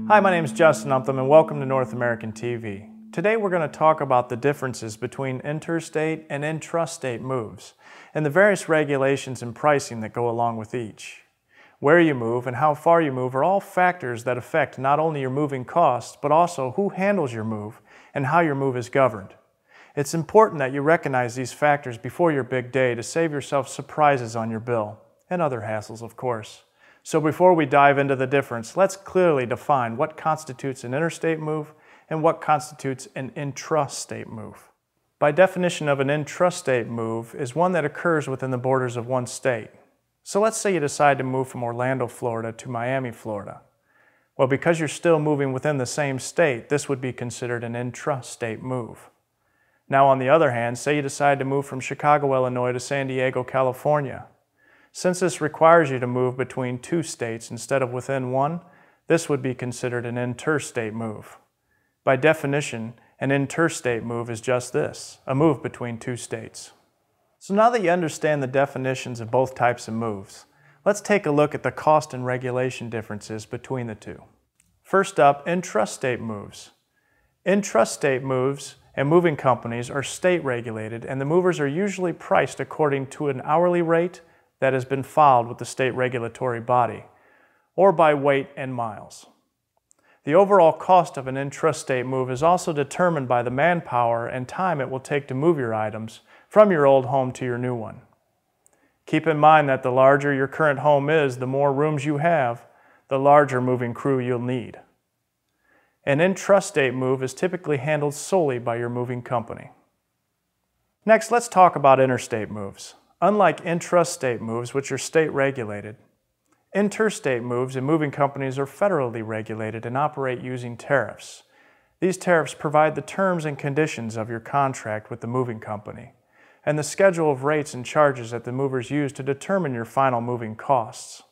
Hi, my name is Justin Umtham and welcome to North American TV. Today we're going to talk about the differences between interstate and intrastate moves and the various regulations and pricing that go along with each. Where you move and how far you move are all factors that affect not only your moving costs, but also who handles your move and how your move is governed. It's important that you recognize these factors before your big day to save yourself surprises on your bill, and other hassles, of course. So before we dive into the difference, let's clearly define what constitutes an interstate move and what constitutes an intrastate move. By definition of an intrastate move is one that occurs within the borders of one state. So let's say you decide to move from Orlando, Florida to Miami, Florida. Well, because you're still moving within the same state, this would be considered an intrastate move. Now, on the other hand, say you decide to move from Chicago, Illinois to San Diego, California. Since this requires you to move between two states instead of within one, this would be considered an interstate move. By definition, an interstate move is just this, a move between two states. So now that you understand the definitions of both types of moves, let's take a look at the cost and regulation differences between the two. First up, intrastate moves. Intrastate moves and moving companies are state regulated, and the movers are usually priced according to an hourly rate that has been filed with the state regulatory body, or by weight and miles. The overall cost of an intrastate move is also determined by the manpower and time it will take to move your items from your old home to your new one. Keep in mind that the larger your current home is, the more rooms you have, the larger moving crew you'll need. An intrastate move is typically handled solely by your moving company. Next, let's talk about interstate moves. Unlike intrastate moves, which are state regulated, interstate moves and moving companies are federally regulated and operate using tariffs. These tariffs provide the terms and conditions of your contract with the moving company and the schedule of rates and charges that the movers use to determine your final moving costs.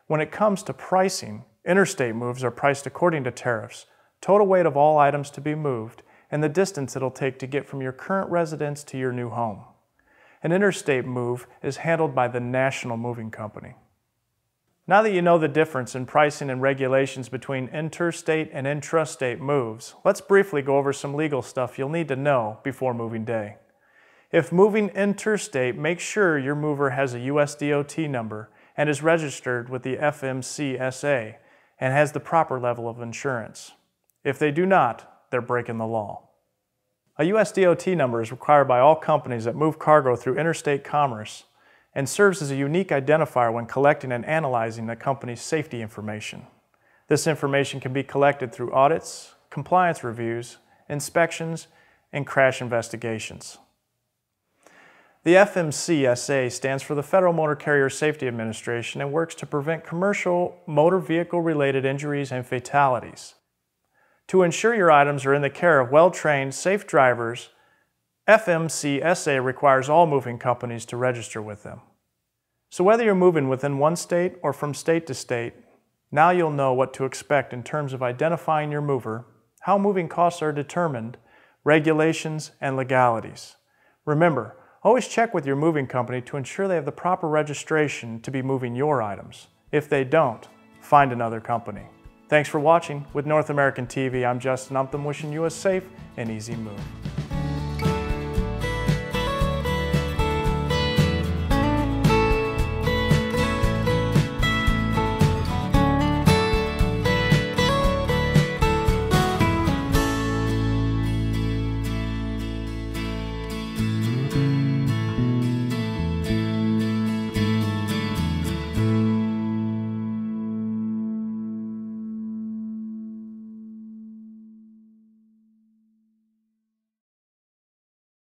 When it comes to pricing, interstate moves are priced according to tariffs, total weight of all items to be moved, and the distance it'll take to get from your current residence to your new home. An interstate move is handled by the national moving company. Now that you know the difference in pricing and regulations between interstate and intrastate moves, let's briefly go over some legal stuff you'll need to know before moving day. If moving interstate, make sure your mover has a US DOT number and is registered with the FMCSA and has the proper level of insurance. If they do not, they're breaking the law. A US DOT number is required by all companies that move cargo through interstate commerce and serves as a unique identifier when collecting and analyzing the company's safety information. This information can be collected through audits, compliance reviews, inspections, and crash investigations. The FMCSA stands for the Federal Motor Carrier Safety Administration and works to prevent commercial motor vehicle-related injuries and fatalities. To ensure your items are in the care of well-trained, safe drivers, FMCSA requires all moving companies to register with them. So whether you're moving within one state or from state to state, now you'll know what to expect in terms of identifying your mover, how moving costs are determined, regulations, and legalities. Remember, always check with your moving company to ensure they have the proper registration to be moving your items. If they don't, find another company. Thanks for watching. With North American TV, I'm Justin Umtham, wishing you a safe and easy move.